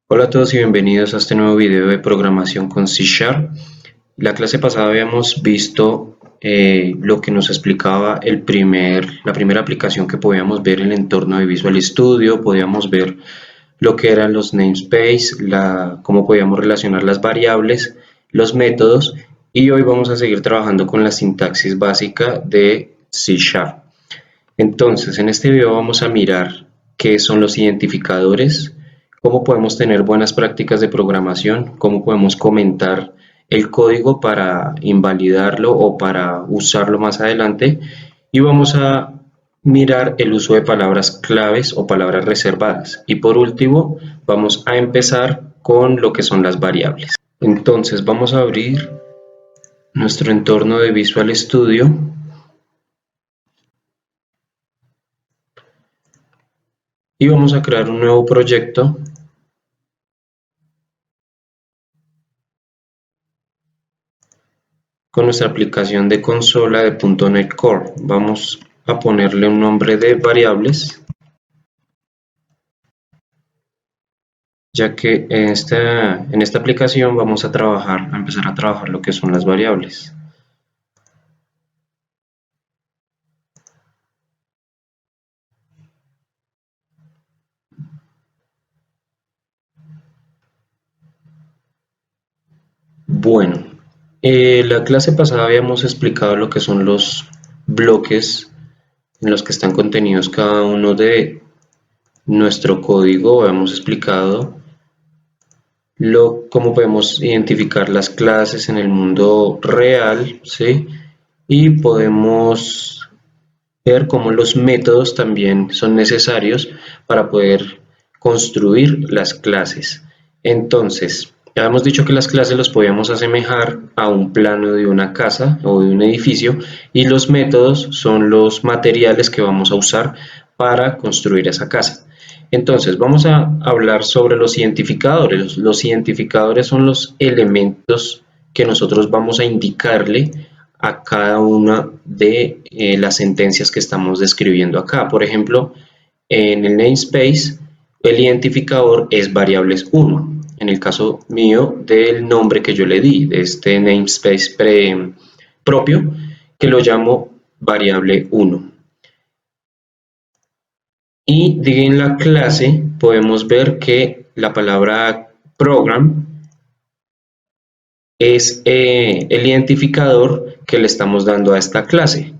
Hola a todos y bienvenidos a este nuevo video de programación con C#. La clase pasada habíamos visto lo que nos explicaba la primera aplicación que podíamos ver en el entorno de Visual Studio. Podíamos ver lo que eran los namespace, cómo podíamos relacionar las variables, los métodos, y hoy vamos a seguir trabajando con la sintaxis básica de C#. Entonces, en este video vamos a mirar qué son los identificadores, cómo podemos tener buenas prácticas de programación, cómo podemos comentar el código para invalidarlo o para usarlo más adelante, y vamos a mirar el uso de palabras claves o palabras reservadas. Y por último, vamos a empezar con lo que son las variables. Entonces, vamos a abrir nuestro entorno de Visual Studio. Y vamos a crear un nuevo proyecto con nuestra aplicación de consola de .NET Core. Vamos a ponerle un nombre de variables, ya que en esta aplicación vamos a empezar a trabajar lo que son las variables. Bueno, la clase pasada habíamos explicado lo que son los bloques en los que están contenidos cada uno de nuestro código. Habíamos explicado cómo podemos identificar las clases en el mundo real, ¿sí? Y podemos ver cómo los métodos también son necesarios para poder construir las clases. Entonces, ya hemos dicho que las clases los podíamos asemejar a un plano de una casa o de un edificio, y los métodos son los materiales que vamos a usar para construir esa casa. Entonces, vamos a hablar sobre los identificadores. Los identificadores son los elementos que nosotros vamos a indicarle a cada una de las sentencias que estamos describiendo acá. Por ejemplo, en el namespace, el identificador es variables 1. En el caso mío, del nombre que yo le di, de este namespace propio, que lo llamo variable 1. Y en la clase podemos ver que la palabra program es el identificador que le estamos dando a esta clase.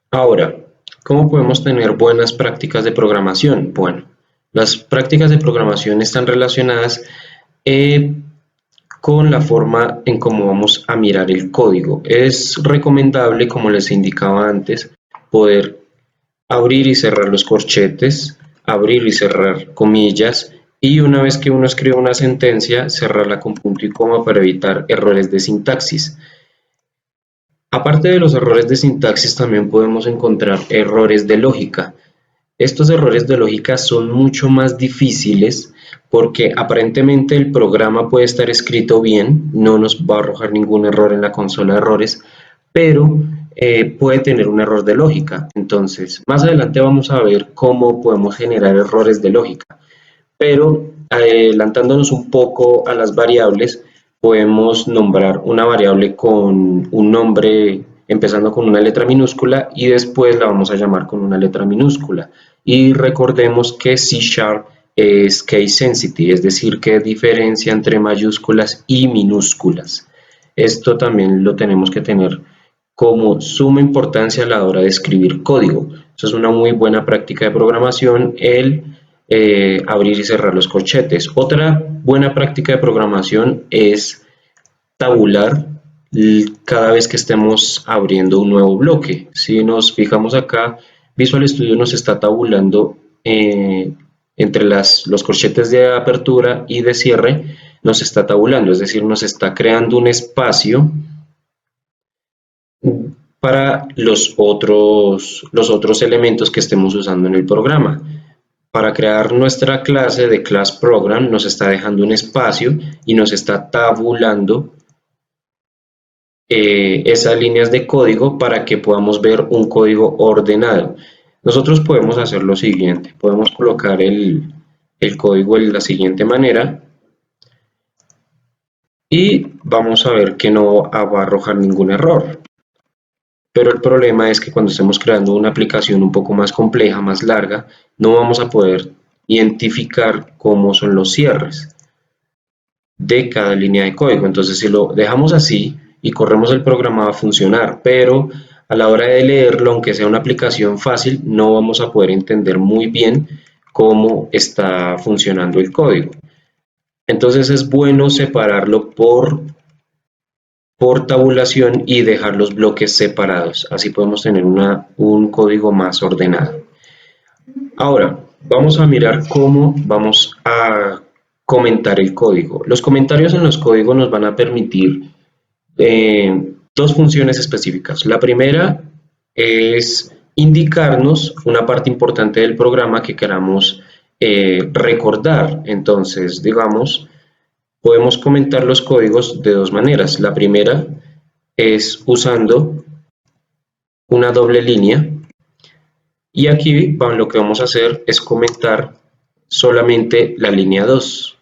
Ahora, ¿cómo podemos tener buenas prácticas de programación? Bueno, las prácticas de programación están relacionadas con la forma en cómo vamos a mirar el código. Es recomendable, como les indicaba antes, poder abrir y cerrar los corchetes, abrir y cerrar comillas, y una vez que uno escribe una sentencia, cerrarla con punto y coma para evitar errores de sintaxis. Aparte de los errores de sintaxis, también podemos encontrar errores de lógica. Estos errores de lógica son mucho más difíciles porque aparentemente el programa puede estar escrito bien, no nos va a arrojar ningún error en la consola de errores, pero puede tener un error de lógica. Entonces, más adelante vamos a ver cómo podemos generar errores de lógica. Pero adelantándonos un poco a las variables, podemos nombrar una variable con un nombre empezando con una letra minúscula y después la vamos a llamar con una letra minúscula. Y recordemos que C# es case sensitive, es decir, que diferencia entre mayúsculas y minúsculas. Esto también lo tenemos que tener como suma importancia a la hora de escribir código. Eso es una muy buena práctica de programación, el abrir y cerrar los corchetes. Otra buena práctica de programación es tabular cada vez que estemos abriendo un nuevo bloque. Si nos fijamos acá, Visual Studio nos está tabulando entre los corchetes de apertura y de cierre, nos está tabulando, es decir, nos está creando un espacio para los otros elementos que estemos usando en el programa. Para crear nuestra clase de class program nos está dejando un espacio y nos está tabulando esas líneas de código para que podamos ver un código ordenado. Nosotros podemos hacer lo siguiente, podemos colocar el código de la siguiente manera y vamos a ver que no va a arrojar ningún error. Pero el problema es que cuando estemos creando una aplicación un poco más compleja, más larga, no vamos a poder identificar cómo son los cierres de cada línea de código. Entonces, si lo dejamos así y corremos el programa, va a funcionar, pero a la hora de leerlo, aunque sea una aplicación fácil, no vamos a poder entender muy bien cómo está funcionando el código. Entonces es bueno separarlo por tabulación y dejar los bloques separados. Así podemos tener un código más ordenado. Ahora, vamos a mirar cómo vamos a comentar el código. Los comentarios en los códigos nos van a permitir dos funciones específicas. La primera es indicarnos una parte importante del programa que queramos recordar. Entonces, digamos, podemos comentar los códigos de dos maneras. La primera es usando una doble línea y aquí lo que vamos a hacer es comentar solamente la línea 2.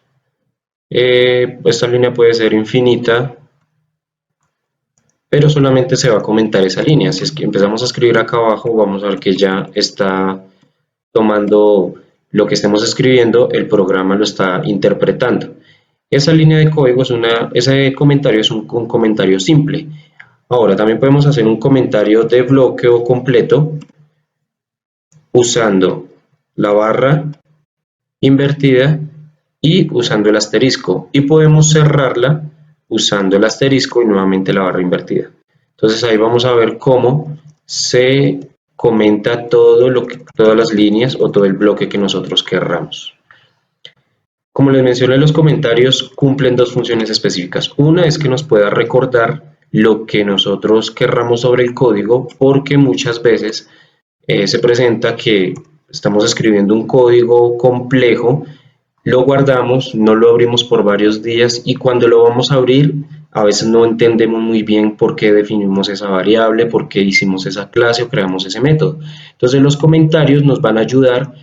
Esta línea puede ser infinita, pero solamente se va a comentar esa línea. Si es que empezamos a escribir acá abajo, vamos a ver que ya está tomando lo que estemos escribiendo, el programa lo está interpretando. Esa línea de código ese comentario es un comentario simple. Ahora también podemos hacer un comentario de bloque o completo usando la barra invertida y usando el asterisco, y podemos cerrarla usando el asterisco y nuevamente la barra invertida. Entonces ahí vamos a ver cómo se comenta todas las líneas o todo el bloque que nosotros querramos. Como les mencioné, los comentarios cumplen dos funciones específicas. Una es que nos pueda recordar lo que nosotros querramos sobre el código, porque muchas veces se presenta que estamos escribiendo un código complejo, lo guardamos, no lo abrimos por varios días y cuando lo vamos a abrir a veces no entendemos muy bien por qué definimos esa variable, por qué hicimos esa clase o creamos ese método. Entonces los comentarios nos van a ayudar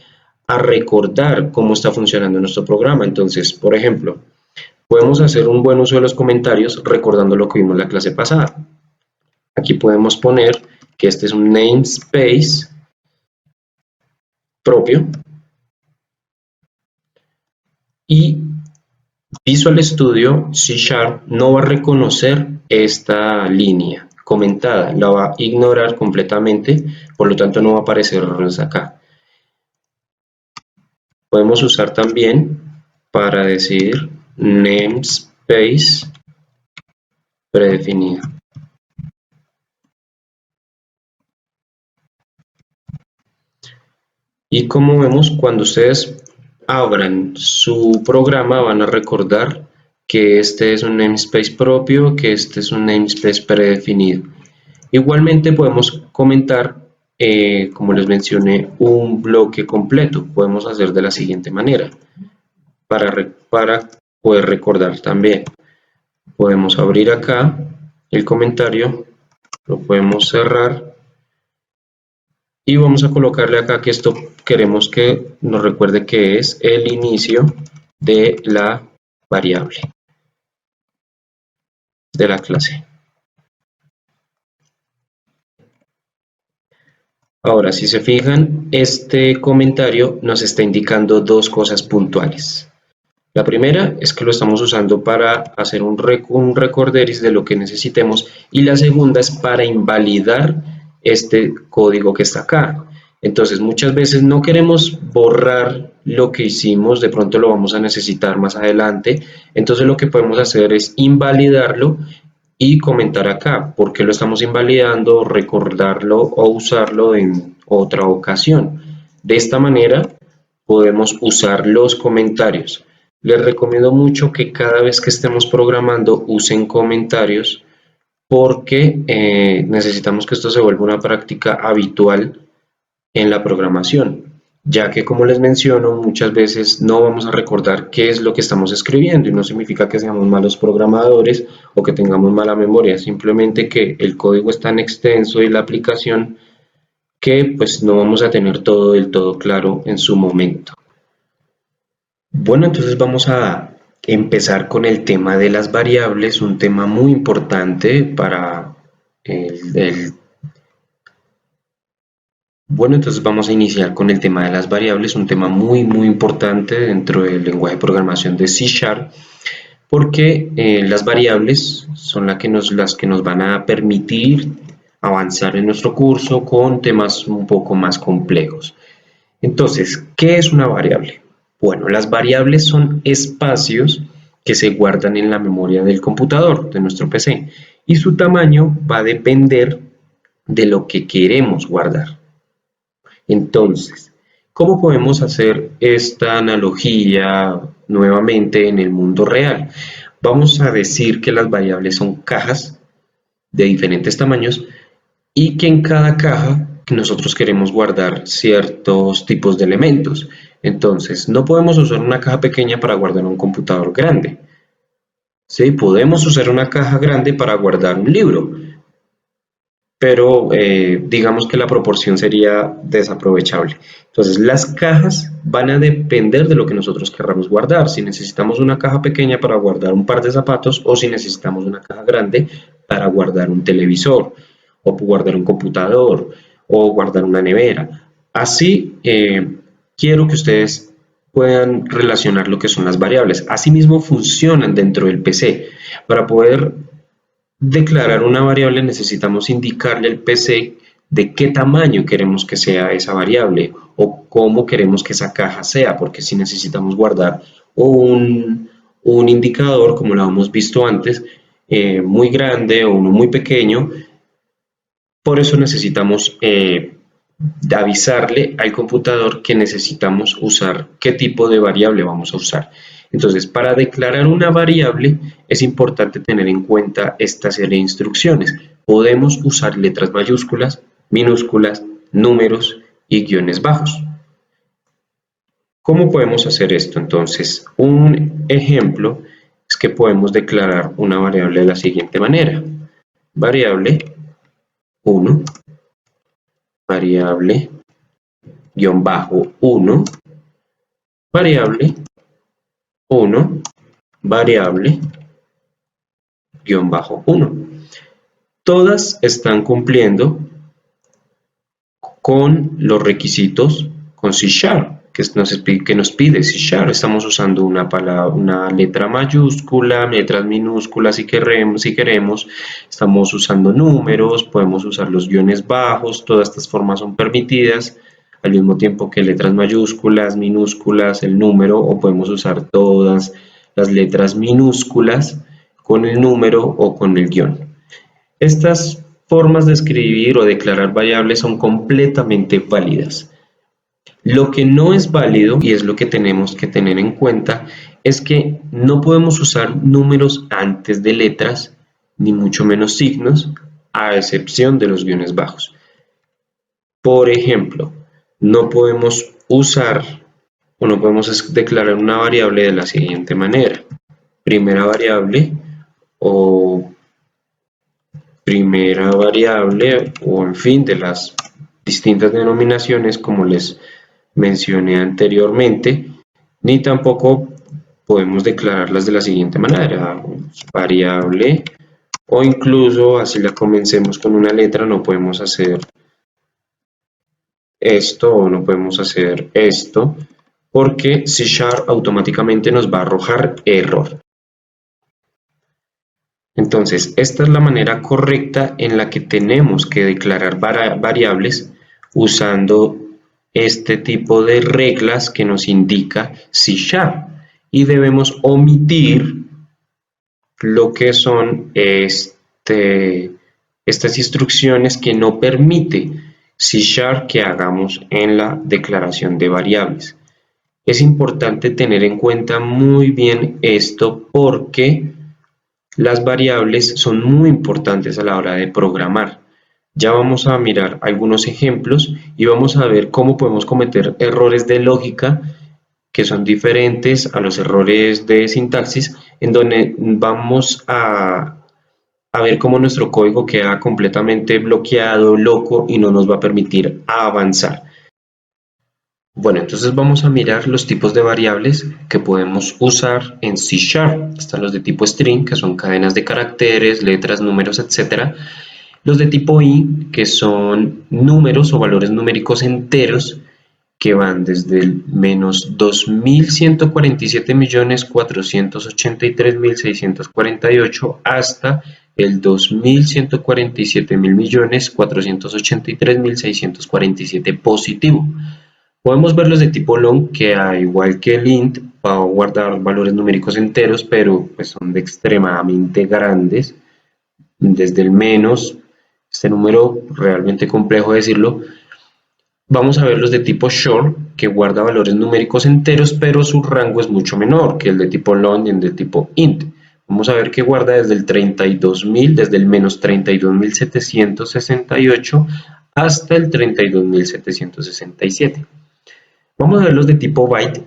a recordar cómo está funcionando nuestro programa. Entonces, por ejemplo, podemos hacer un buen uso de los comentarios recordando lo que vimos en la clase pasada. Aquí podemos poner que este es un namespace propio y Visual Studio C# no va a reconocer esta línea comentada, la va a ignorar completamente, por lo tanto no va a aparecer acá. Podemos usar también para decir namespace predefinido. Y como vemos, cuando ustedes abran su programa van a recordar que este es un namespace propio, que este es un namespace predefinido. Igualmente podemos comentar, como les mencioné, un bloque completo. Podemos hacer de la siguiente manera, para poder recordar también. Podemos abrir acá el comentario, lo podemos cerrar y vamos a colocarle acá que esto queremos que nos recuerde que es el inicio de la variable de la clase. Ahora, si se fijan, este comentario nos está indicando dos cosas puntuales. La primera es que lo estamos usando para hacer un recorderis de lo que necesitemos y la segunda es para invalidar este código que está acá. Entonces muchas veces no queremos borrar lo que hicimos, de pronto lo vamos a necesitar más adelante, entonces lo que podemos hacer es invalidarlo y comentar acá por qué lo estamos invalidando, recordarlo o usarlo en otra ocasión. De esta manera podemos usar los comentarios. Les recomiendo mucho que cada vez que estemos programando usen comentarios porque necesitamos que esto se vuelva una práctica habitual en la programación, ya que como les menciono, muchas veces no vamos a recordar qué es lo que estamos escribiendo y no significa que seamos malos programadores o que tengamos mala memoria, simplemente que el código es tan extenso y la aplicación que pues no vamos a tener todo del todo claro en su momento. Bueno, entonces vamos a empezar con el tema de las variables, un tema muy importante para el. Bueno, entonces vamos a iniciar con el tema de las variables, un tema muy importante dentro del lenguaje de programación de C Sharp, porque las variables son las que nos van a permitir avanzar en nuestro curso con temas un poco más complejos. Entonces, ¿qué es una variable? Bueno, las variables son espacios que se guardan en la memoria del computador, de nuestro PC, y su tamaño va a depender de lo que queremos guardar. Entonces, ¿cómo podemos hacer esta analogía nuevamente en el mundo real? Vamos a decir que las variables son cajas de diferentes tamaños y que en cada caja nosotros queremos guardar ciertos tipos de elementos. Entonces, no podemos usar una caja pequeña para guardar un computador grande. Sí, podemos usar una caja grande para guardar un libro, pero digamos que la proporción sería desaprovechable. Entonces, las cajas van a depender de lo que nosotros querramos guardar. Si necesitamos una caja pequeña para guardar un par de zapatos o si necesitamos una caja grande para guardar un televisor o guardar un computador o guardar una nevera. Así, quiero que ustedes puedan relacionar lo que son las variables. Asimismo, funcionan dentro del PC. Para poder declarar una variable necesitamos indicarle al PC de qué tamaño queremos que sea esa variable o cómo queremos que esa caja sea, porque si necesitamos guardar un indicador, como lo hemos visto antes, muy grande o uno muy pequeño, por eso necesitamos avisarle al computador que necesitamos usar qué tipo de variable vamos a usar. Entonces, para declarar una variable es importante tener en cuenta esta serie de instrucciones. Podemos usar letras mayúsculas, minúsculas, números y guiones bajos. ¿Cómo podemos hacer esto? Entonces, un ejemplo es que podemos declarar una variable de la siguiente manera. Variable 1, variable guión bajo 1, variable 1, variable guión bajo 1. Todas están cumpliendo con los requisitos con C Sharp, que nos pide C Sharp. Estamos usando una letra mayúscula, letras minúsculas si queremos, estamos usando números, podemos usar los guiones bajos, todas estas formas son permitidas, al mismo tiempo que letras mayúsculas, minúsculas, el número, o podemos usar todas las letras minúsculas con el número o con el guión. Estas formas de escribir o declarar variables son completamente válidas. Lo que no es válido, y es lo que tenemos que tener en cuenta, es que no podemos usar números antes de letras, ni mucho menos signos, a excepción de los guiones bajos. Por ejemplo, no podemos usar o no podemos declarar una variable de la siguiente manera. Primera variable o primera variable o en fin de las distintas denominaciones como les mencioné anteriormente, ni tampoco podemos declararlas de la siguiente manera, variable o incluso así la comencemos con una letra no podemos hacer esto o no podemos hacer esto porque C Sharp automáticamente nos va a arrojar error. Entonces, esta es la manera correcta en la que tenemos que declarar variables usando este tipo de reglas que nos indica C Sharp y debemos omitir lo que son estas instrucciones que no permite C Sharp que hagamos en la declaración de variables. Es importante tener en cuenta muy bien esto porque las variables son muy importantes a la hora de programar. Ya vamos a mirar algunos ejemplos y vamos a ver cómo podemos cometer errores de lógica que son diferentes a los errores de sintaxis, en donde vamos a ver cómo nuestro código queda completamente bloqueado, loco y no nos va a permitir avanzar. Bueno, entonces vamos a mirar los tipos de variables que podemos usar en C#. Están los de tipo string, que son cadenas de caracteres, letras, números, etc. Los de tipo int, que son números o valores numéricos enteros, que van desde el menos 2.147.483.648 hasta el 2.147.483.647 positivo. Podemos ver los de tipo long, que al igual que el int, va a guardar valores numéricos enteros, pero pues son de extremadamente grandes, desde el menos, este número realmente complejo decirlo. Vamos a ver los de tipo short, que guarda valores numéricos enteros, pero su rango es mucho menor que el de tipo long y el de tipo int. Vamos a ver que guarda desde el 32.000, desde el menos 32.768 hasta el 32.767. Vamos a ver los de tipo byte,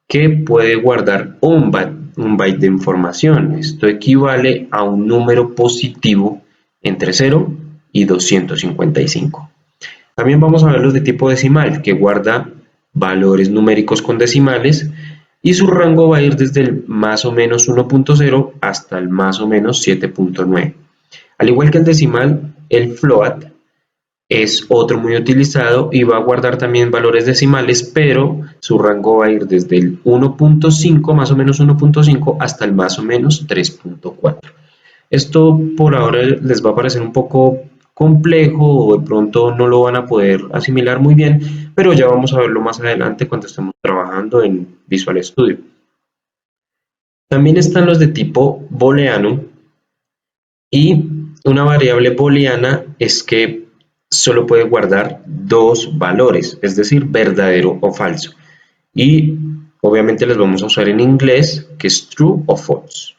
que puede guardar un byte de información. Esto equivale a un número positivo entre 0 y 255. También vamos a ver los de tipo decimal, que guarda valores numéricos con decimales y su rango va a ir desde el más o menos 1.0 hasta el más o menos 7.9. Al igual que el decimal, el float es otro muy utilizado y va a guardar también valores decimales, pero su rango va a ir desde el 1.5, más o menos 1.5, hasta el más o menos 3.4. Esto por ahora les va a parecer un poco complejo o de pronto no lo van a poder asimilar muy bien, pero ya vamos a verlo más adelante cuando estemos trabajando en Visual Studio. También están los de tipo booleano, y una variable booleana es que solo puede guardar dos valores, es decir, verdadero o falso. Y obviamente les vamos a usar en inglés, que es true o false.